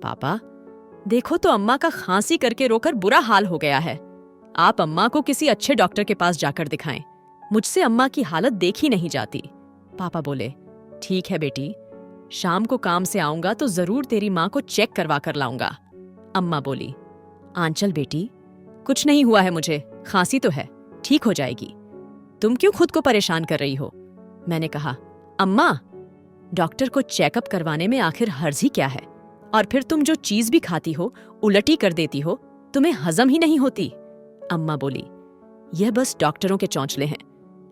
पापा, देखो तो अम्मा का खांसी करके रोकर बुरा हाल हो गया है। आप अम्मा को किसी अच्छे डॉक्टर के पास जाकर दिखाएं। मुझसे अम्मा की हालत देखी नहीं जाती। पापा बोले, ठीक है बेटी, शाम को काम से आऊंगा तो जरूर तेरी माँ को चेक करवा कर लाऊंगा। अम्मा बोली, आंचल बेटी, कुछ नहीं हुआ है मुझे, खांसी तो है, ठीक हो जाएगी। तुम क्यों खुद को परेशान कर रही हो? मैंने कहा, अम्मा, डॉक्टर को चेकअप करवाने में आखिर हर्ज ही क्या है? और फिर तुम जो चीज भी खाती हो उलटी कर देती हो, तुम्हें हजम ही नहीं होती। अम्मा बोली, यह बस डॉक्टरों के चौंचले हैं,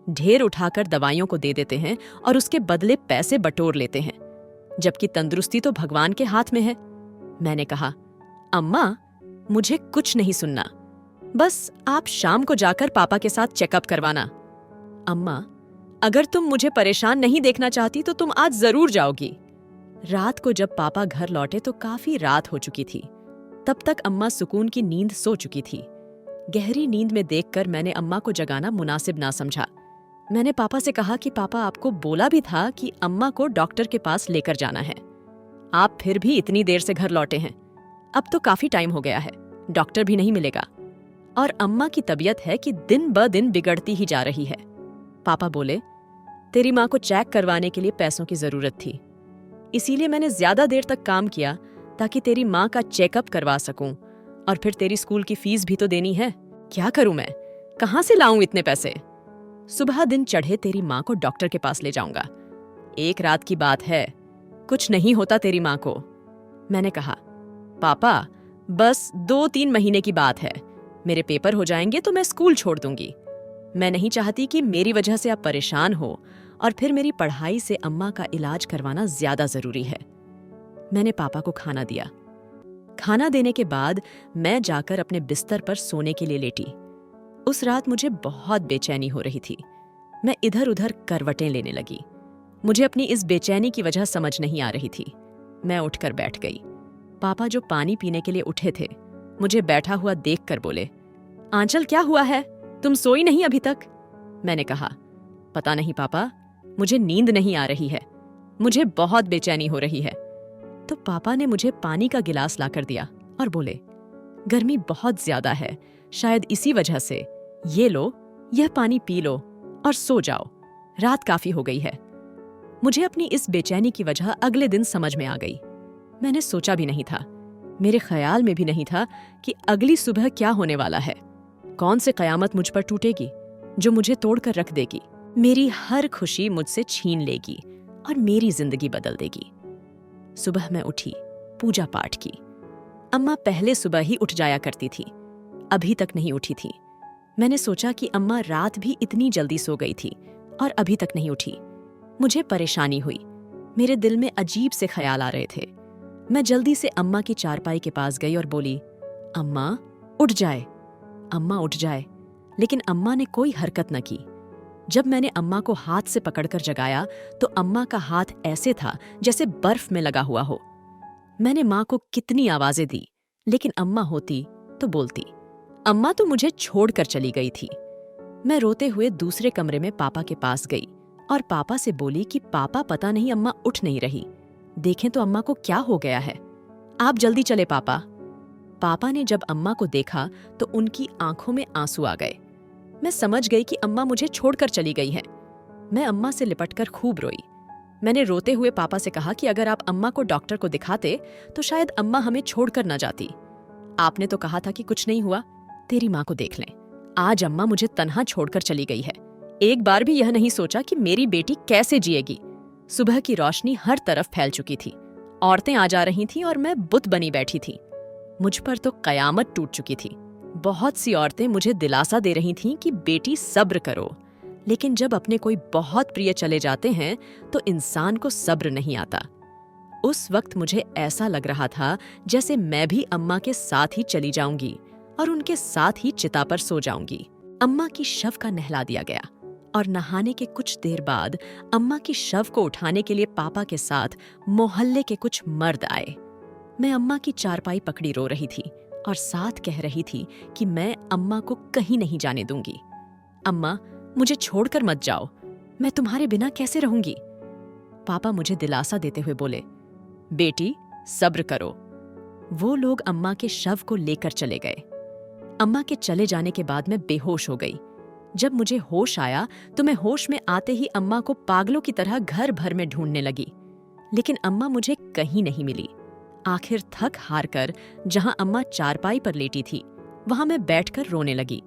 ढेर उठाकर दवाइयों को दे देते हैं और उसके बदले पैसे बटोर लेते हैं, जबकि तंदुरुस्ती तो भगवान के हाथ में है। मैंने कहा, अम्मा, मुझे कुछ नहीं सुनना, बस आप शाम को जाकर पापा के साथ चेकअप करवाना। अम्मा, अगर तुम मुझे परेशान नहीं देखना चाहती तो तुम आज जरूर जाओगी। रात को जब पापा घर लौटे तो काफी रात हो चुकी थी। तब तक अम्मा सुकून की नींद सो चुकी थी। गहरी नींद में देखकर मैंने अम्मा को जगाना मुनासिब ना समझा। मैंने पापा से कहा कि पापा, आपको बोला भी था कि अम्मा को डॉक्टर के पास लेकर जाना है। आप फिर भी इतनी देर से घर लौटे हैं। अब तो काफी टाइम हो गया है, डॉक्टर भी नहीं मिलेगा और अम्मा की तबीयत है कि दिन ब दिन बिगड़ती ही जा रही है। पापा बोले, तेरी माँ को चेक करवाने के लिए पैसों की जरूरत थी, इसीलिए मैंने ज्यादा देर तक काम किया ताकि तेरी माँ का चेकअप करवा सकूं, और फिर तेरी स्कूल की फीस भी तो देनी है। क्या करूं मैं, कहां से लाऊं इतने पैसे? सुबह दिन चढ़े तेरी माँ को डॉक्टर के पास ले जाऊंगा। एक रात की बात है, कुछ नहीं होता तेरी माँ को। मैंने कहा, पापा, बस 2-3 महीने की बात है, मेरे पेपर हो जाएंगे तो मैं स्कूल छोड़ दूंगी। मैं नहीं चाहती कि मेरी वजह से आप परेशान हो, और फिर मेरी पढ़ाई से अम्मा का इलाज करवाना ज्यादा जरूरी है। मैंने पापा को खाना दिया। खाना देने के बाद मैं जाकर अपने बिस्तर पर सोने के लिए लेटी। उस रात मुझे बहुत बेचैनी हो रही थी। मैं इधर उधर करवटें लेने लगी। मुझे अपनी इस बेचैनी की वजह समझ नहीं आ रही थी। मैं उठकर बैठ गई। पापा जो पानी पीने के लिए उठे थे, मुझे बैठा हुआ देखकर बोले, आंचल, क्या हुआ है, तुम सोई नहीं अभी तक? मैंने कहा, पता नहीं पापा, मुझे नींद नहीं आ रही है, मुझे बहुत बेचैनी हो रही है। तो पापा ने मुझे पानी का गिलास लाकर दिया और बोले, गर्मी बहुत ज्यादा है, शायद इसी वजह से, ये लो, यह पानी पी लो और सो जाओ, रात काफी हो गई है। मुझे अपनी इस बेचैनी की वजह अगले दिन समझ में आ गई। मैंने सोचा भी नहीं था, मेरे ख्याल में भी नहीं था कि अगली सुबह क्या होने वाला है। कौन से कयामत मुझ पर टूटेगी जो मुझे तोड़कर रख देगी, मेरी हर खुशी मुझसे छीन लेगी और मेरी जिंदगी बदल देगी। सुबह मैं उठी, पूजा पाठ की। अम्मा पहले सुबह ही उठ जाया करती थी, अभी तक नहीं उठी थी। मैंने सोचा कि अम्मा रात भी इतनी जल्दी सो गई थी और अभी तक नहीं उठी। मुझे परेशानी हुई, मेरे दिल में अजीब से ख्याल आ रहे थे। मैं जल्दी से अम्मा की चारपाई के पास गई और बोली, अम्मा, उठ जाए। अम्मा उठ जाए, लेकिन अम्मा ने कोई हरकत न की। जब मैंने अम्मा को हाथ से पकड़कर जगाया तो अम्मा का हाथ ऐसे था जैसे बर्फ में लगा हुआ हो। मैंने माँ को कितनी आवाजें दी, लेकिन अम्मा होती तो बोलती। अम्मा तो मुझे छोड़कर चली गई थी। मैं रोते हुए दूसरे कमरे में पापा के पास गई और पापा से बोली कि पापा, पता नहीं अम्मा उठ नहीं रही, देखें तो अम्मा को क्या हो गया है, आप जल्दी चले पापा। पापा ने जब अम्मा को देखा तो उनकी आंखों में आंसू आ गए। मैं समझ गई कि अम्मा मुझे छोड़कर चली गई है। मैं अम्मा से लिपटकर खूब रोई। मैंने रोते हुए पापा से कहा कि अगर आप अम्मा को डॉक्टर को दिखाते तो शायद अम्मा हमें छोड़कर न जाती। आपने तो कहा था कि कुछ नहीं हुआ, तेरी माँ को देख लें, आज अम्मा मुझे तन्हा छोड़कर चली गई है। एक बार भी यह नहीं सोचा कि मेरी बेटी कैसे जिएगी। सुबह की रोशनी हर तरफ फैल चुकी थी, औरतें आ जा रही थीं और मैं बुत बनी बैठी थी। मुझ पर तो कयामत टूट चुकी थी। बहुत सी औरतें मुझे दिलासा दे रही थीं कि बेटी सब्र करो, लेकिन जब अपने कोई बहुत प्रिय चले जाते हैं तो इंसान को सब्र नहीं आता। उस वक्त मुझे ऐसा लग रहा था जैसे मैं भी अम्मा के साथ ही चली जाऊंगी और उनके साथ ही चिता पर सो जाऊंगी। अम्मा की शव का नहला दिया गया और नहाने के कुछ देर बाद अम्मा की शव को उठाने के लिए पापा के साथ मोहल्ले के कुछ मर्द आए। मैं अम्मा की चारपाई पकड़ी रो रही थी और साथ कह रही थी कि मैं अम्मा को कहीं नहीं जाने दूंगी। अम्मा, मुझे छोड़कर मत जाओ, मैं तुम्हारे बिना कैसे रहूंगी। पापा मुझे दिलासा देते हुए बोले, बेटी सब्र करो, वो लोग अम्मा के शव को लेकर चले गए। अम्मा के चले जाने के बाद मैं बेहोश हो गई। जब मुझे होश आया तो मैं होश में आते ही अम्मा को पागलों की तरह घर भर में ढूंढने लगी, लेकिन अम्मा मुझे कहीं नहीं मिली। आखिर थक हार कर जहां अम्मा चारपाई पर लेटी थी वहां मैं बैठकर रोने लगी।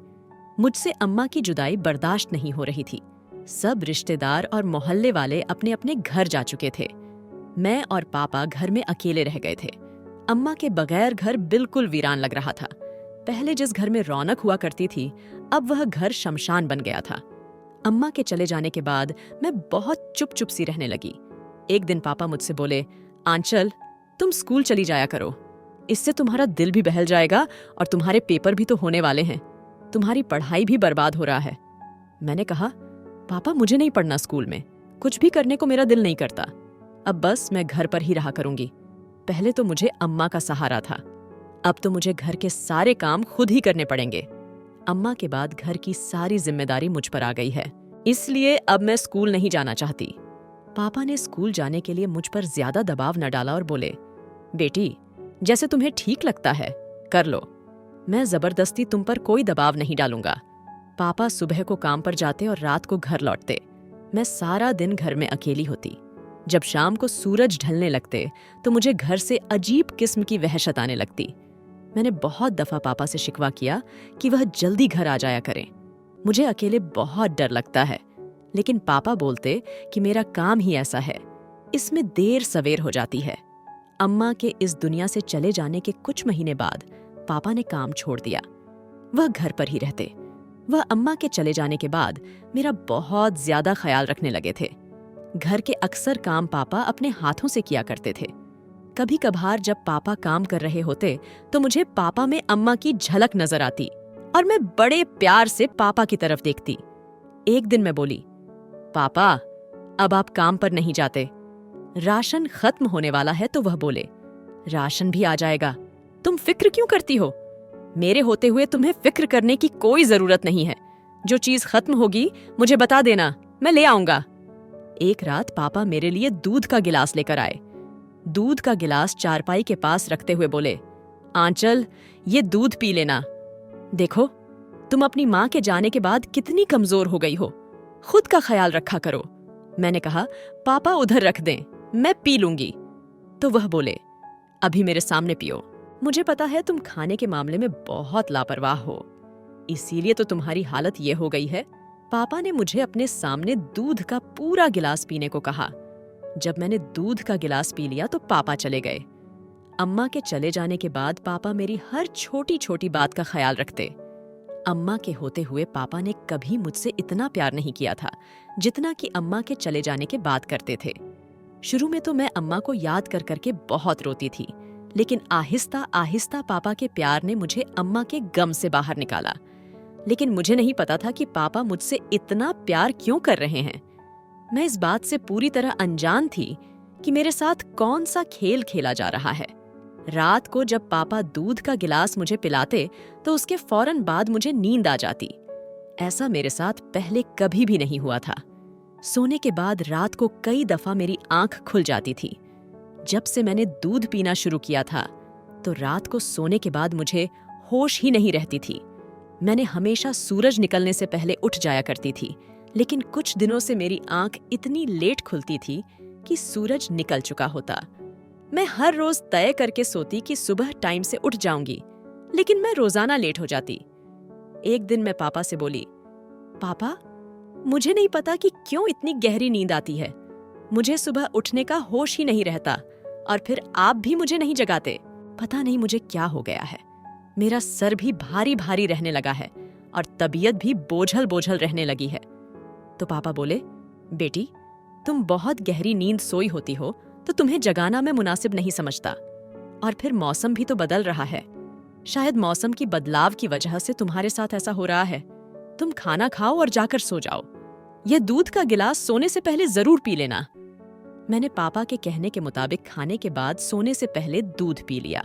मुझसे अम्मा की जुदाई बर्दाश्त नहीं हो रही थी। सब रिश्तेदार और मोहल्ले वाले अपने अपने घर जा चुके थे। मैं और पापा घर में अकेले रह गए थे। अम्मा के बगैर घर बिल्कुल वीरान लग रहा था। पहले जिस घर में रौनक हुआ करती थी, अब वह घर शमशान बन गया था। अम्मा के चले जाने के बाद मैं बहुत चुप चुप सी रहने लगी। एक दिन पापा मुझसे बोले, आंचल, तुम स्कूल चली जाया करो, इससे तुम्हारा दिल भी बहल जाएगा और तुम्हारे पेपर भी तो होने वाले हैं। तुम्हारी पढ़ाई भी बर्बाद हो रहा है। मैंने कहा, पापा मुझे नहीं पढ़ना स्कूल में, कुछ भी करने को मेरा दिल नहीं करता। अब बस मैं घर पर ही रहा करूंगी। पहले तो मुझे अम्मा का सहारा था, अब तो मुझे घर के सारे काम खुद ही करने पड़ेंगे। अम्मा के बाद घर की सारी जिम्मेदारी मुझ पर आ गई है, इसलिए अब मैं स्कूल नहीं जाना चाहती। पापा ने स्कूल जाने के लिए मुझ पर ज्यादा दबाव न डाला और बोले, बेटी, जैसे तुम्हें ठीक लगता है कर लो, मैं जबरदस्ती तुम पर कोई दबाव नहीं डालूंगा। पापा सुबह को काम पर जाते और रात को घर लौटते। मैं सारा दिन घर में अकेली होती। जब शाम को सूरज ढलने लगते तो मुझे घर से अजीब किस्म की वहशत आने लगती। मैंने बहुत दफा पापा से शिकवा किया कि वह जल्दी घर आ जाया करें, मुझे अकेले बहुत डर लगता है। लेकिन पापा बोलते कि मेरा काम ही ऐसा है, इसमें देर सवेर हो जाती है। अम्मा के इस दुनिया से चले जाने के कुछ महीने बाद पापा ने काम छोड़ दिया। वह घर पर ही रहते। वह अम्मा के चले जाने के बाद मेरा बहुत ज्यादा ख्याल रखने लगे थे। घर के अक्सर काम पापा अपने हाथों से किया करते थे। कभी कभार जब पापा काम कर रहे होते तो मुझे पापा में अम्मा की झलक नजर आती और मैं बड़े प्यार से पापा की तरफ देखती। एक दिन मैं बोली, पापा, अब आप काम पर नहीं जाते, राशन खत्म होने वाला है। तो वह बोले, राशन भी आ जाएगा, तुम फिक्र क्यों करती हो? मेरे होते हुए तुम्हें फिक्र करने की कोई जरूरत नहीं है। जो चीज खत्म होगी मुझे बता देना, मैं ले आऊंगा। एक रात पापा मेरे लिए दूध का गिलास लेकर आए। दूध का गिलास चारपाई के पास रखते हुए बोले, आंचल, ये दूध पी लेना। देखो, तुम अपनी माँ के जाने के बाद कितनी कमजोर हो गई हो, खुद का ख्याल रखा करो। मैंने कहा, पापा उधर रख दें, मैं पी लूंगी। तो वह बोले, अभी मेरे सामने पियो। मुझे पता है तुम खाने के मामले में बहुत लापरवाह हो, इसीलिए तो तुम्हारी हालत ये हो गई है। पापा ने मुझे अपने सामने दूध का पूरा गिलास पीने को कहा। जब मैंने दूध का गिलास पी लिया तो पापा चले गए। अम्मा के चले जाने के बाद पापा मेरी हर छोटी छोटी बात का ख्याल रखते। अम्मा के होते हुए पापा ने कभी मुझसे इतना प्यार नहीं किया था जितना कि अम्मा के चले जाने के बाद करते थे। शुरू में तो मैं अम्मा को याद कर करके बहुत रोती थी, लेकिन आहिस्ता आहिस्ता पापा के प्यार ने मुझे अम्मा के गम से बाहर निकाला। लेकिन मुझे नहीं पता था कि पापा मुझसे इतना प्यार क्यों कर रहे हैं। मैं इस बात से पूरी तरह अनजान थी कि मेरे साथ कौन सा खेल खेला जा रहा है। रात को जब पापा दूध का गिलास मुझे पिलाते तो उसके फौरन बाद मुझे नींद आ जाती। ऐसा मेरे साथ पहले कभी भी नहीं हुआ था। सोने के बाद रात को कई दफा मेरी आंख खुल जाती थी। जब से मैंने दूध पीना शुरू किया था तो रात को सोने के बाद मुझे होश ही नहीं रहती थी। मैंने हमेशा सूरज निकलने से पहले उठ जाया करती थी, लेकिन कुछ दिनों से मेरी आंख इतनी लेट खुलती थी कि सूरज निकल चुका होता। मैं हर रोज तय करके सोती कि सुबह टाइम से उठ जाऊंगी, लेकिन मैं रोजाना लेट हो जाती। एक दिन मैं पापा से बोली, पापा, मुझे नहीं पता कि क्यों इतनी गहरी नींद आती है। मुझे सुबह उठने का होश ही नहीं रहता और फिर आप भी मुझे नहीं जगाते। पता नहीं मुझे क्या हो गया है। मेरा सर भी भारी भारी रहने लगा है और तबीयत भी बोझल बोझल रहने लगी है। तो पापा बोले, बेटी, तुम बहुत गहरी नींद सोई होती हो तो तुम्हें जगाना मैं मुनासिब नहीं समझता। और फिर मौसम भी तो बदल रहा है, शायद मौसम की बदलाव की वजह से तुम्हारे साथ ऐसा हो रहा है। तुम खाना खाओ और जाकर सो जाओ। यह दूध का गिलास सोने से पहले जरूर पी लेना। मैंने पापा के कहने के मुताबिक खाने के बाद सोने से पहले दूध पी लिया।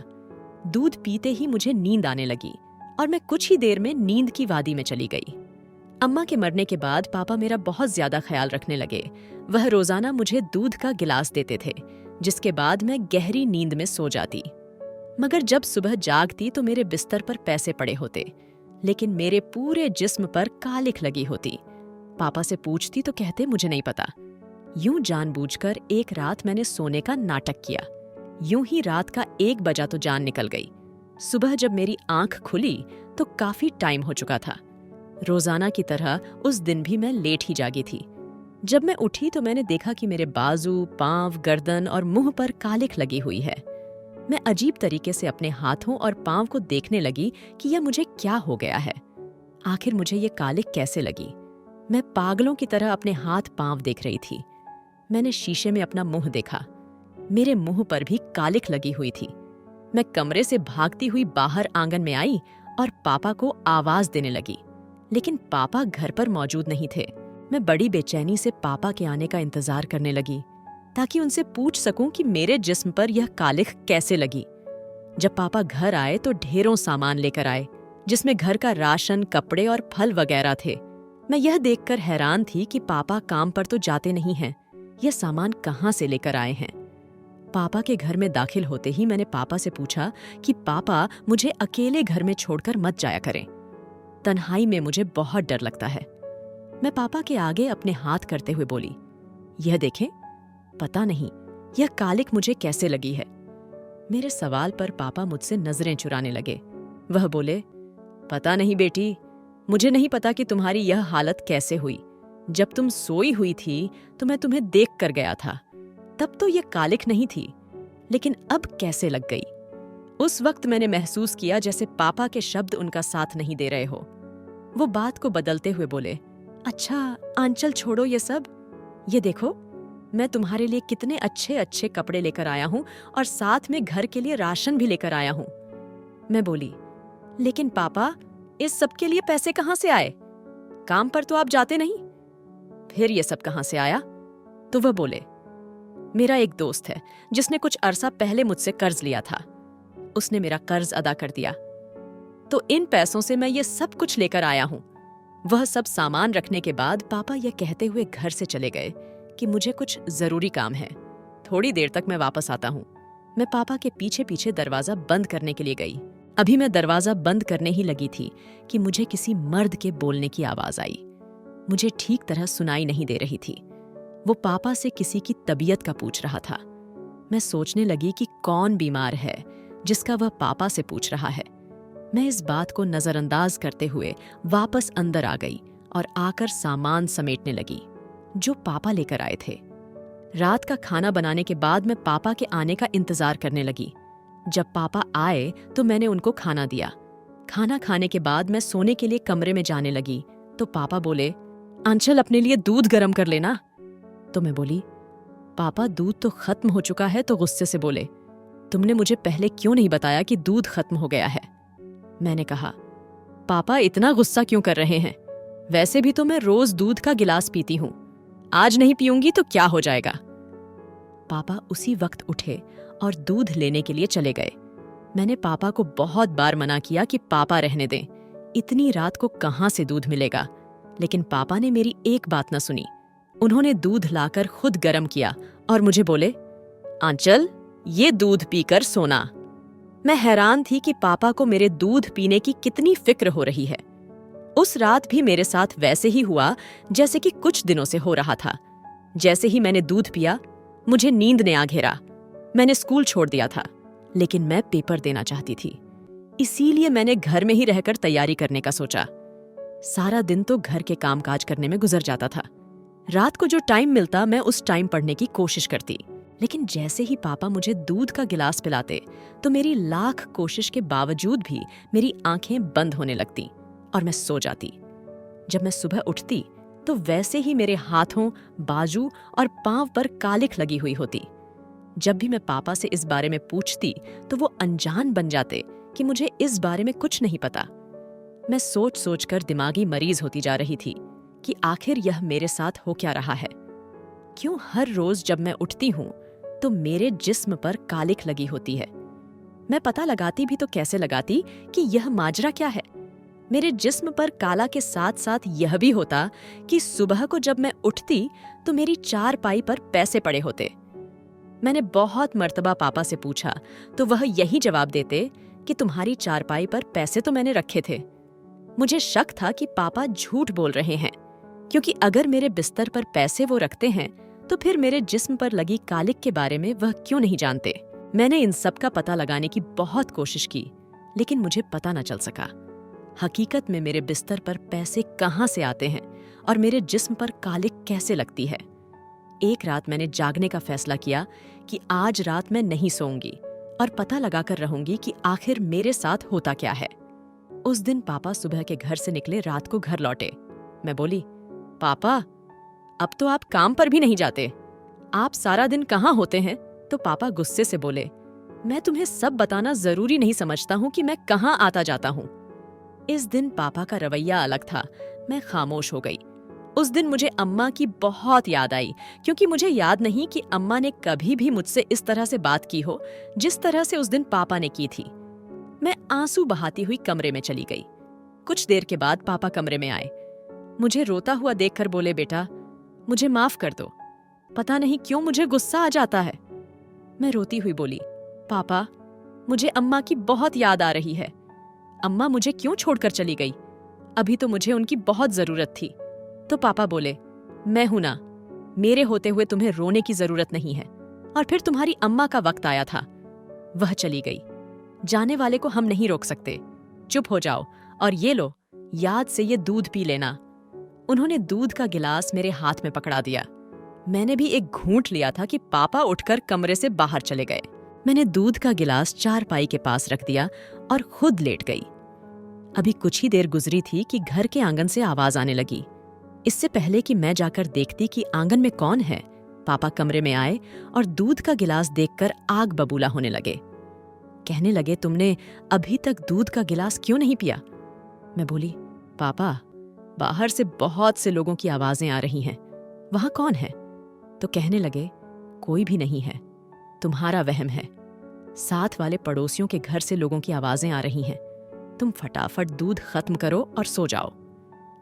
दूध पीते ही मुझे नींद आने लगी और मैं कुछ ही देर में नींद की वादी में चली गई। अम्मा के मरने के बाद पापा मेरा बहुत ज्यादा ख्याल रखने लगे। वह रोजाना मुझे दूध का गिलास देते थे, जिसके बाद मैं गहरी नींद में सो जाती। मगर जब सुबह जागती तो मेरे बिस्तर पर पैसे पड़े होते, लेकिन मेरे पूरे जिस्म पर कालिख लगी होती। पापा से पूछती तो कहते मुझे नहीं पता। यूं जानबूझकर एक रात मैंने सोने का नाटक किया। यूं ही रात का 1 बजा तो जान निकल गई। सुबह जब मेरी आंख खुली तो काफी टाइम हो चुका था। रोजाना की तरह उस दिन भी मैं लेट ही जागी थी। जब मैं उठी तो मैंने देखा कि मेरे बाजू, पांव, गर्दन और मुंह पर कालिख लगी हुई है। मैं अजीब तरीके से अपने हाथों और पांव को देखने लगी कि यह मुझे क्या हो गया है। आखिर मुझे ये कालिख कैसे लगी? मैं पागलों की तरह अपने हाथ पांव देख रही थी। मैंने शीशे में अपना मुंह देखा। मेरे मुंह पर भी कालिख लगी हुई थी। मैं कमरे से भागती हुई बाहर आंगन में आई और पापा को आवाज देने लगी, लेकिन पापा घर पर मौजूद नहीं थे। मैं बड़ी बेचैनी से पापा के आने का इंतजार करने लगी ताकि उनसे पूछ सकूं कि मेरे जिस्म पर यह कालिख कैसे लगी। जब पापा घर आए तो ढेरों सामान लेकर आए, जिसमें घर का राशन, कपड़े और फल वगैरह थे। मैं यह देखकर हैरान थी कि पापा काम पर तो जाते नहीं हैं, यह सामान कहाँ से लेकर आए हैं। पापा के घर में दाखिल होते ही मैंने पापा से पूछा कि पापा मुझे अकेले घर में छोड़कर मत जाया करें। तन्हाई में मुझे बहुत डर लगता है। मैं पापा के आगे अपने हाथ करते हुए बोली, यह देखें, पता नहीं यह कालिख मुझे कैसे लगी है। मेरे सवाल पर पापा मुझसे नजरें चुराने लगे। वह बोले, पता नहीं बेटी, मुझे नहीं पता कि तुम्हारी यह हालत कैसे हुई। जब तुम सोई हुई थी तो मैं तुम्हें देख कर गया था, तब तो यह कालिख नहीं थी, लेकिन अब कैसे लग गई? उस वक्त मैंने महसूस किया जैसे पापा के शब्द उनका साथ नहीं दे रहे हो। वो बात को बदलते हुए बोले, अच्छा आंचल छोड़ो ये सब, ये देखो मैं तुम्हारे लिए कितने अच्छे अच्छे कपड़े लेकर आया हूं और साथ में घर के लिए राशन भी लेकर आया हूं। मैं बोली, लेकिन पापा इस सब के लिए पैसे कहां से आए? काम पर तो आप जाते नहीं। फिर ये सब कहां से आया? तो वह बोले, मेरा एक दोस्त है जिसने कुछ अरसा पहले मुझसे कर्ज लिया था। उसने मेरा कर्ज अदा कर दिया, तो इन पैसों से मैं ये सब कुछ लेकर आया हूं। वह सब सामान रखने के बाद पापा यह कहते हुए घर से चले गए कि मुझे कुछ जरूरी काम है, थोड़ी देर तक मैं वापस आता हूं। मैं पापा के पीछे पीछे दरवाजा बंद करने के लिए गई। अभी मैं दरवाजा बंद करने ही लगी थी कि मुझे किसी मर्द के बोलने की आवाज आई। मुझे ठीक तरह सुनाई नहीं दे रही थी। वो पापा से किसी की तबीयत का पूछ रहा था। मैं सोचने लगी कि कौन बीमार है जिसका वह पापा से पूछ रहा है। मैं इस बात को नजरअंदाज करते हुए वापस अंदर आ गई और आकर सामान समेटने लगी जो पापा लेकर आए थे। रात का खाना बनाने के बाद मैं पापा के आने का इंतजार करने लगी। जब पापा आए तो मैंने उनको खाना दिया। खाना खाने के बाद मैं सोने के लिए कमरे में जाने लगी तो पापा बोले, आंचल अपने लिए दूध गर्म कर लेना। तो मैं बोली, पापा दूध तो खत्म हो चुका है। तो गुस्से से बोले, तुमने मुझे पहले क्यों नहीं बताया कि दूध खत्म हो गया है? मैंने कहा, पापा इतना गुस्सा क्यों कर रहे हैं? वैसे भी तो मैं रोज दूध का गिलास पीती हूं, आज नहीं पीऊंगी तो क्या हो जाएगा? पापा उसी वक्त उठे और दूध लेने के लिए चले गए। मैंने पापा को बहुत बार मना किया कि पापा रहने दें, इतनी रात को कहां से दूध मिलेगा, लेकिन पापा ने मेरी एक बात न सुनी। उन्होंने दूध लाकर खुद गर्म किया और मुझे बोले, आंचल ये दूध पीकर सोना। मैं हैरान थी कि पापा को मेरे दूध पीने की कितनी फिक्र हो रही है। उस रात भी मेरे साथ वैसे ही हुआ जैसे कि कुछ दिनों से हो रहा था। जैसे ही मैंने दूध पिया, मुझे नींद ने आ घेरा। मैंने स्कूल छोड़ दिया था, लेकिन मैं पेपर देना चाहती थी, इसीलिए मैंने घर में ही रहकर तैयारी करने का सोचा। सारा दिन तो घर के कामकाज करने में गुजर जाता था। रात को जो टाइम मिलता मैं उस टाइम पढ़ने की कोशिश करती, लेकिन जैसे ही पापा मुझे दूध का गिलास पिलाते तो मेरी लाख कोशिश के बावजूद भी मेरी आंखें बंद होने लगती और मैं सो जाती। जब मैं सुबह उठती तो वैसे ही मेरे हाथों, बाजू और पांव पर कालिख लगी हुई होती। जब भी मैं पापा से इस बारे में पूछती तो वो अनजान बन जाते कि मुझे इस बारे में कुछ नहीं पता। मैं सोच सोच कर दिमागी मरीज होती जा रही थी कि आखिर यह मेरे साथ हो क्या रहा है। क्यों हर रोज जब मैं उठती हूं तो मेरे जिस्म पर कालिख लगी होती है? मैं पता लगाती भी तो कैसे लगाती कि यह माजरा क्या है। मेरे जिस्म पर काला के साथ साथ यह भी होता कि सुबह को जब मैं उठती तो मेरी चारपाई पर पैसे पड़े होते। मैंने बहुत मर्तबा पापा से पूछा तो वह यही जवाब देते कि तुम्हारी चारपाई पर पैसे तो मैंने रखे थे। मुझे शक था कि पापा झूठ बोल रहे हैं, क्योंकि अगर मेरे बिस्तर पर पैसे वो रखते हैं तो फिर मेरे जिस्म पर लगी कालिक के बारे में वह क्यों नहीं जानते। मैंने इन सब का पता लगाने की बहुत कोशिश की, लेकिन मुझे पता न चल सका। हकीकत में मेरे बिस्तर पर पैसे कहाँ से आते हैं और मेरे जिस्म पर कालिक कैसे लगती है। एक रात मैंने जागने का फैसला किया कि आज रात मैं नहीं सोऊंगी और पता लगाकर रहूंगी कि आखिर मेरे साथ होता क्या है। उस दिन पापा सुबह के घर से निकले, रात को घर लौटे। मैं बोली, पापा अब तो आप काम पर भी नहीं जाते, आप सारा दिन कहाँ होते हैं? तो पापा गुस्से से बोले, मैं तुम्हें सब बताना जरूरी नहीं समझता हूँ कि मैं कहाँ आता जाता हूँ। इस दिन पापा का रवैया अलग था। मैं खामोश हो गई। उस दिन मुझे अम्मा की बहुत याद आई, क्योंकि मुझे याद नहीं कि अम्मा ने कभी भी मुझसे इस तरह से बात की हो जिस तरह से उस दिन पापा ने की थी। मैं आंसू बहाती हुई कमरे में चली गई। कुछ देर के बाद पापा कमरे में आए। मुझे रोता हुआ देखकर बोले, बेटा मुझे माफ कर दो, पता नहीं क्यों मुझे गुस्सा आ जाता है। मैं रोती हुई बोली, पापा मुझे अम्मा की बहुत याद आ रही है। अम्मा मुझे क्यों छोड़कर चली गई? अभी तो मुझे उनकी बहुत जरूरत थी। तो पापा बोले, मैं हूं ना, मेरे होते हुए तुम्हें रोने की जरूरत नहीं है। और फिर तुम्हारी अम्मा का वक्त आया था, वह चली गई। जाने वाले को हम नहीं रोक सकते। चुप हो जाओ और ये लो, याद से ये दूध पी लेना। उन्होंने दूध का गिलास मेरे हाथ में पकड़ा दिया। मैंने भी एक घूंट लिया था कि पापा उठकर कमरे से बाहर चले गए। मैंने दूध का गिलास चारपाई के पास रख दिया और खुद लेट गई। अभी कुछ ही देर गुजरी थी कि घर के आंगन से आवाज आने लगी। इससे पहले कि मैं जाकर देखती कि आंगन में कौन है, पापा कमरे में आए और दूध का गिलास देखकर आग बबूला होने लगे। कहने लगे, तुमने अभी तक दूध का गिलास क्यों नहीं पिया? मैं बोली, पापा बाहर से बहुत से लोगों की आवाजें आ रही हैं, वहां कौन है? तो कहने लगे, कोई भी नहीं है, तुम्हारा वहम है। साथ वाले पड़ोसियों के घर से लोगों की आवाजें आ रही हैं। तुम फटाफट दूध खत्म करो और सो जाओ।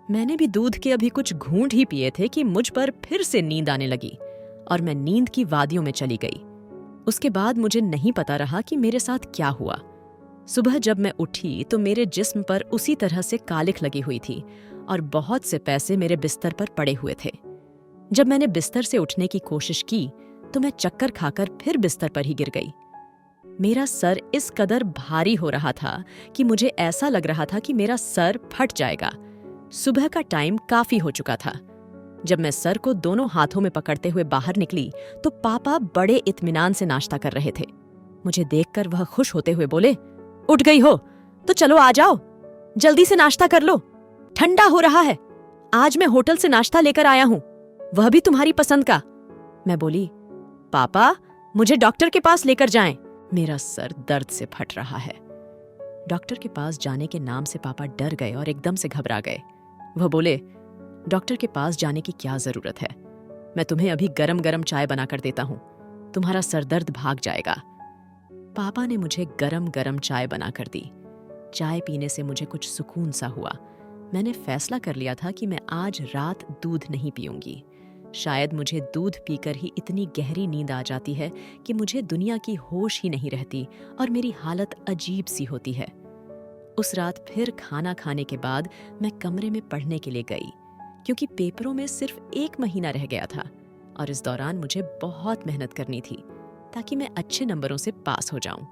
मैंने भी दूध के अभी कुछ घूंट ही पिए थे कि मुझ पर फिर से नींद आने लगी और मैं नींद की वादियों में चली गई। उसके बाद मुझे नहीं पता रहा कि मेरे साथ क्या हुआ। सुबह जब मैं उठी तो मेरे जिस्म पर उसी तरह से कालिख लगी हुई थी और बहुत से पैसे मेरे बिस्तर पर पड़े हुए थे। जब मैंने बिस्तर से उठने की कोशिश की तो मैं चक्कर खाकर फिर बिस्तर पर ही गिर गई। मेरा सर इस कदर भारी हो रहा था कि मुझे ऐसा लग रहा था कि मेरा सर फट जाएगा। सुबह का टाइम काफी हो चुका था। जब मैं सर को दोनों हाथों में पकड़ते हुए बाहर निकली तो पापा बड़े इत्मीनान से नाश्ता कर रहे थे। मुझे देखकर वह खुश होते हुए बोले, उठ गई हो तो चलो आ जाओ, जल्दी से नाश्ता कर लो, ठंडा हो रहा है। आज मैं होटल से नाश्ता लेकर आया हूं, वह भी तुम्हारी पसंद का। मैं बोली, पापा मुझे डॉक्टर के पास लेकर जाएं, मेरा सर दर्द से फट रहा है। डॉक्टर के पास जाने के नाम से पापा डर गए और एकदम से घबरा गए। वह बोले, डॉक्टर के पास जाने की क्या जरूरत है, मैं तुम्हें अभी गरम गरम चाय बनाकर देता हूं, तुम्हारा सर दर्द भाग जाएगा। पापा ने मुझे गरम गरम चाय बनाकर दी। चाय पीने से मुझे कुछ सुकून सा हुआ। मैंने फैसला कर लिया था कि मैं आज रात दूध नहीं पीऊंगी। शायद मुझे दूध पीकर ही इतनी गहरी नींद आ जाती है कि मुझे दुनिया की होश ही नहीं रहती और मेरी हालत अजीब सी होती है। उस रात फिर खाना खाने के बाद मैं कमरे में पढ़ने के लिए गई, क्योंकि पेपरों में सिर्फ 1 महीना रह गया था और इस दौरान मुझे बहुत मेहनत करनी थी ताकि मैं अच्छे नंबरों से पास हो जाऊं।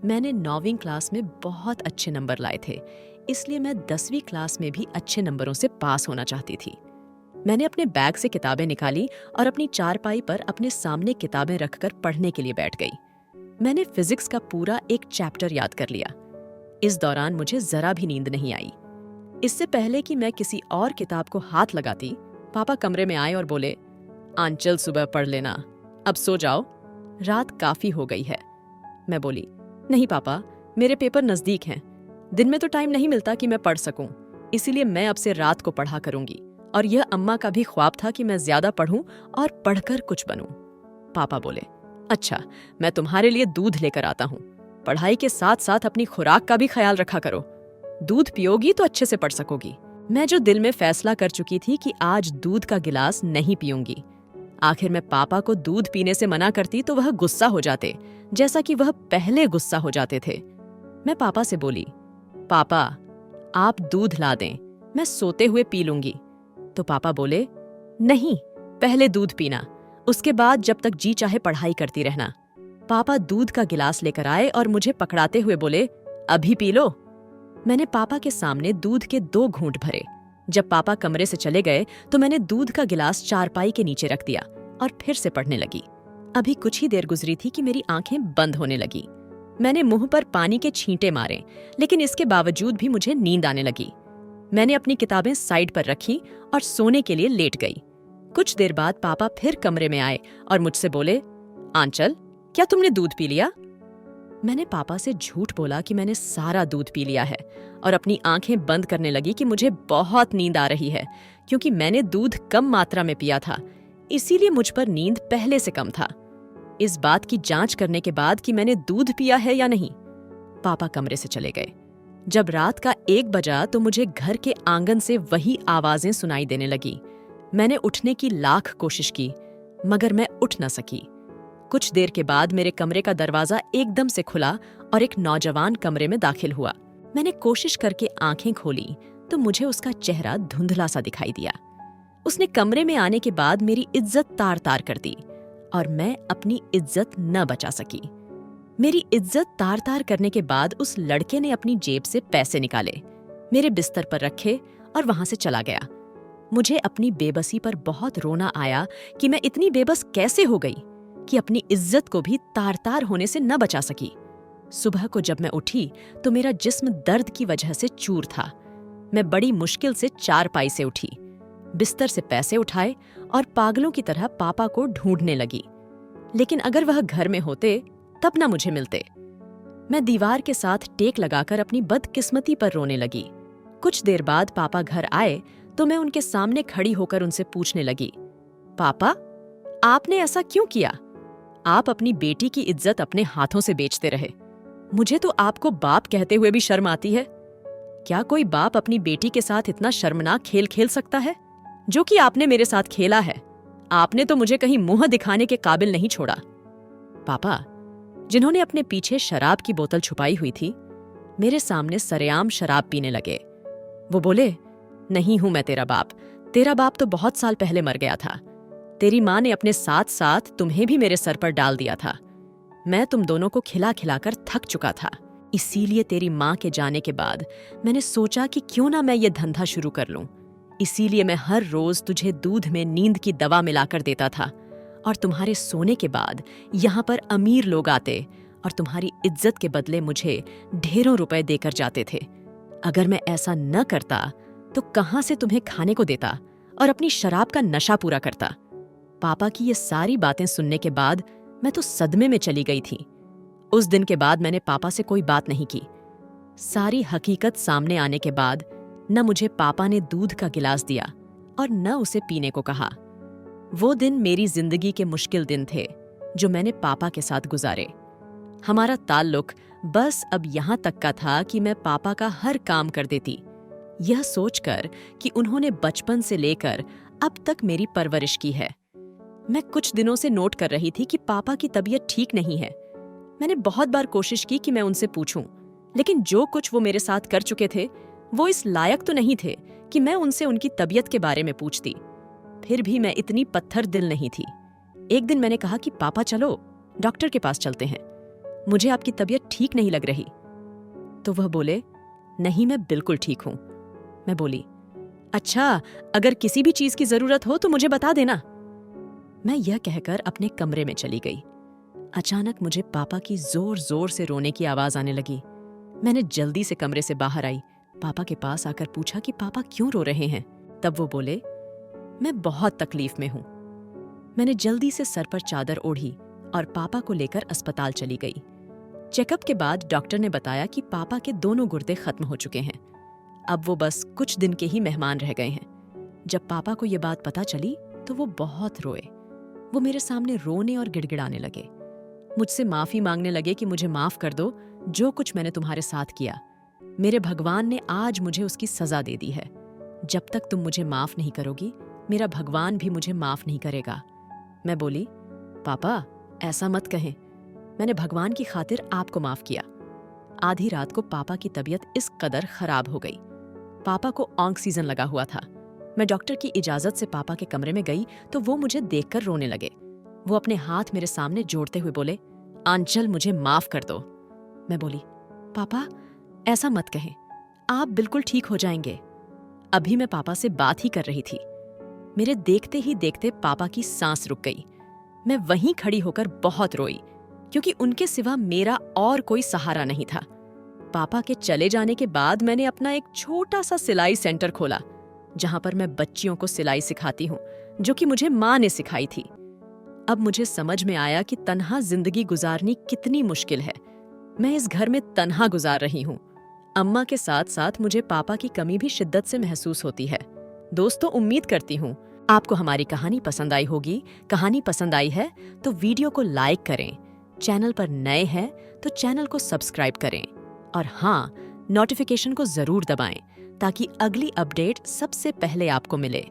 मैंने 9वीं क्लास में बहुत अच्छे नंबर लाए थे, इसलिए मैं 10वीं क्लास में भी अच्छे नंबरों से पास होना चाहती थी। मैंने अपने बैग से किताबें निकाली और अपनी चारपाई पर अपने सामने किताबें रखकर पढ़ने के लिए बैठ गई। मैंने फिजिक्स का पूरा एक चैप्टर याद कर लिया। इस दौरान मुझे जरा भी नींद नहीं आई। इससे पहले कि मैं किसी और किताब को हाथ लगाती, पापा कमरे में आए और बोले, आंचल सुबह पढ़ लेना, अब सो जाओ, रात काफी हो गई है। मैं बोली, नहीं पापा, मेरे पेपर नजदीक हैं, दिन में तो टाइम नहीं मिलता कि मैं पढ़ सकूं, इसीलिए मैं अब से रात को पढ़ा करूंगी। और यह अम्मा का भी ख्वाब था कि मैं ज्यादा पढ़ूं और पढ़कर कुछ बनूं। पापा बोले, अच्छा मैं तुम्हारे लिए दूध लेकर आता हूं, पढ़ाई के साथ साथ अपनी खुराक का भी ख्याल रखा करो, दूध पियोगी तो अच्छे से पढ़ सकोगी। मैं जो दिल में फैसला कर चुकी थी कि आज दूध का गिलास नहीं पीऊंगी, आखिर मैं पापा को दूध पीने से मना करती तो वह गुस्सा हो जाते, जैसा कि वह पहले गुस्सा हो जाते थे। मैं पापा से बोली, पापा आप दूध ला दें, मैं सोते हुए पी लूंगी। तो पापा बोले, नहीं, पहले दूध पीना, उसके बाद जब तक जी चाहे पढ़ाई करती रहना। पापा दूध का गिलास लेकर आए और मुझे पकड़ाते हुए बोले, अभी पी लो। मैंने पापा के सामने दूध के 2 घूंट भरे। जब पापा कमरे से चले गए तो मैंने दूध का गिलास चारपाई के नीचे रख दिया और फिर से पढ़ने लगी। अभी कुछ ही देर गुजरी थी कि मेरी आंखें बंद होने लगी। मैंने मुंह पर पानी के छींटे मारे, लेकिन इसके बावजूद भी मुझे नींद आने लगी। मैंने अपनी किताबें साइड पर रखी और सोने के लिए लेट गई। कुछ देर बाद पापा फिर कमरे में आए और मुझसे बोले, आंचल, क्या तुमने दूध पी लिया? मैंने पापा से झूठ बोला कि मैंने सारा दूध पी लिया है और अपनी आंखें बंद करने लगी कि मुझे बहुत नींद आ रही है, क्योंकि मैंने दूध कम मात्रा में पिया था, इसीलिए मुझ पर नींद पहले से कम था। इस बात की जांच करने के बाद कि मैंने दूध पिया है या नहीं, पापा कमरे से चले गए। जब रात का 1 बजा तो मुझे घर के आंगन से वही आवाजें सुनाई देने लगी। मैंने उठने की लाख कोशिश की, मगर मैं उठ न सकी। कुछ देर के बाद मेरे कमरे का दरवाजा एकदम से खुला और एक नौजवान कमरे में दाखिल हुआ। मैंने कोशिश करके आंखें खोली तो मुझे उसका चेहरा धुंधला सा दिखाई दिया। उसने कमरे में आने के बाद मेरी इज्जत तार तार कर दी और मैं अपनी इज्जत न बचा सकी। मेरी इज्जत तार तार करने के बाद उस लड़के ने अपनी जेब से पैसे निकाले, मेरे बिस्तर पर रखे और वहां से चला गया। मुझे अपनी बेबसी पर बहुत रोना आया कि मैं इतनी बेबस कैसे हो गई कि अपनी इज्जत को भी तार तार होने से न बचा सकी। सुबह को जब मैं उठी तो मेरा जिस्म दर्द की वजह से चूर था। मैं बड़ी मुश्किल से चारपाई से उठी, बिस्तर से पैसे उठाए और पागलों की तरह पापा को ढूंढने लगी। लेकिन अगर वह घर में होते तब न मुझे मिलते। मैं दीवार के साथ टेक लगाकर अपनी बदकिस्मती पर रोने लगी। कुछ देर बाद पापा घर आए तो मैं उनके सामने खड़ी होकर उनसे पूछने लगी, पापा, आपने ऐसा क्यों किया? आप अपनी बेटी की इज्जत अपने हाथों से बेचते रहे। मुझे तो आपको बाप कहते हुए भी शर्म आती है। क्या कोई बाप अपनी बेटी के साथ इतना शर्मनाक खेल खेल सकता है जो कि आपने मेरे साथ खेला है? आपने तो मुझे कहीं मुंह दिखाने के काबिल नहीं छोड़ा। पापा, जिन्होंने अपने पीछे शराब की बोतल छुपाई हुई थी, मेरे सामने सरेआम शराब पीने लगे। वो बोले, नहीं हूं मैं तेरा बाप। तेरा बाप तो बहुत साल पहले मर गया था। तेरी माँ ने अपने साथ साथ तुम्हें भी मेरे सर पर डाल दिया था। मैं तुम दोनों को खिला खिलाकर थक चुका था। इसीलिए तेरी माँ के जाने के बाद मैंने सोचा कि क्यों ना मैं ये धंधा शुरू कर लूं। इसीलिए मैं हर रोज तुझे दूध में नींद की दवा मिलाकर देता था और तुम्हारे सोने के बाद यहाँ पर अमीर लोग आते और तुम्हारी इज्जत के बदले मुझे ढेरों रुपए देकर जाते थे। अगर मैं ऐसा न करता तो कहाँ से तुम्हें खाने को देता और अपनी शराब का नशा पूरा करता। पापा की ये सारी बातें सुनने के बाद मैं तो सदमे में चली गई थी। उस दिन के बाद मैंने पापा से कोई बात नहीं की। सारी हकीकत सामने आने के बाद न मुझे पापा ने दूध का गिलास दिया और न उसे पीने को कहा। वो दिन मेरी जिंदगी के मुश्किल दिन थे जो मैंने पापा के साथ गुजारे। हमारा ताल्लुक बस अब यहाँ तक का था कि मैं पापा का हर काम कर देती, यह सोचकर कि उन्होंने बचपन से लेकर अब तक मेरी परवरिश की है। मैं कुछ दिनों से नोट कर रही थी कि पापा की तबीयत ठीक नहीं है। मैंने बहुत बार कोशिश की कि मैं उनसे पूछूं, लेकिन जो कुछ वो मेरे साथ कर चुके थे वो इस लायक तो नहीं थे कि मैं उनसे उनकी तबीयत के बारे में पूछती। फिर भी मैं इतनी पत्थर दिल नहीं थी। एक दिन मैंने कहा कि पापा चलो डॉक्टर के पास चलते हैं, मुझे आपकी तबीयत ठीक नहीं लग रही। तो वह बोले, नहीं मैं बिल्कुल ठीक हूं। मैं बोली, अच्छा, अगर किसी भी चीज की जरूरत हो तो मुझे बता देना। मैं यह कहकर अपने कमरे में चली गई। अचानक मुझे पापा की जोर जोर से रोने की आवाज आने लगी। मैंने जल्दी से कमरे से बाहर आई, पापा के पास आकर पूछा कि पापा क्यों रो रहे हैं। तब वो बोले, मैं बहुत तकलीफ में हूं। मैंने जल्दी से सर पर चादर ओढ़ी और पापा को लेकर अस्पताल चली गई। चेकअप के बाद डॉक्टर ने बताया कि पापा के दोनों गुर्दे खत्म हो चुके हैं। अब वो बस कुछ दिन के ही मेहमान रह गए हैं। जब पापा को ये बात पता चली तो वो बहुत रोए। वो मेरे सामने रोने और गिड़गिड़ाने लगे। मुझसे माफी मांगने लगे कि मुझे माफ कर दो जो कुछ मैंने तुम्हारे साथ किया। मेरे भगवान ने आज मुझे उसकी सजा दे दी है। जब तक तुम मुझे माफ नहीं करोगी, मेरा भगवान भी मुझे माफ नहीं करेगा। मैं बोली, पापा ऐसा मत कहें, मैंने भगवान की खातिर आपको माफ किया। आधी रात को पापा की तबीयत इस कदर खराब हो गई। पापा को ऑक्सीजन लगा हुआ था। मैं डॉक्टर की इजाजत से पापा के कमरे में गई तो वो मुझे देखकर रोने लगे। वो अपने हाथ मेरे सामने जोड़ते हुए बोले, आंचल मुझे माफ कर दो। मैं बोली, पापा ऐसा मत कहें, आप बिल्कुल ठीक हो जाएंगे। अभी मैं पापा से बात ही कर रही थी। मेरे देखते ही देखते पापा की सांस रुक गई। मैं वहीं खड़ी होकर बहुत रोई, क्योंकि उनके सिवा मेरा और कोई सहारा नहीं था। पापा के चले जाने के बाद मैंने अपना एक छोटा सा सिलाई सेंटर खोला, जहां पर मैं बच्चियों को सिलाई सिखाती हूँ, जो कि मुझे माँ ने सिखाई थी। अब मुझे समझ में आया कि तन्हा जिंदगी गुजारनी कितनी मुश्किल है। मैं इस घर में तन्हा गुजार रही हूँ। अम्मा के साथ साथ मुझे पापा की कमी भी शिद्दत से महसूस होती है। दोस्तों, उम्मीद करती हूँ आपको हमारी कहानी पसंद आई होगी। कहानी पसंद आई है तो वीडियो को लाइक करें, चैनल पर नए हैं तो चैनल को सब्सक्राइब करें और हाँ, नोटिफिकेशन को जरूर दबाएं ताकि अगली अपडेट सबसे पहले आपको मिले।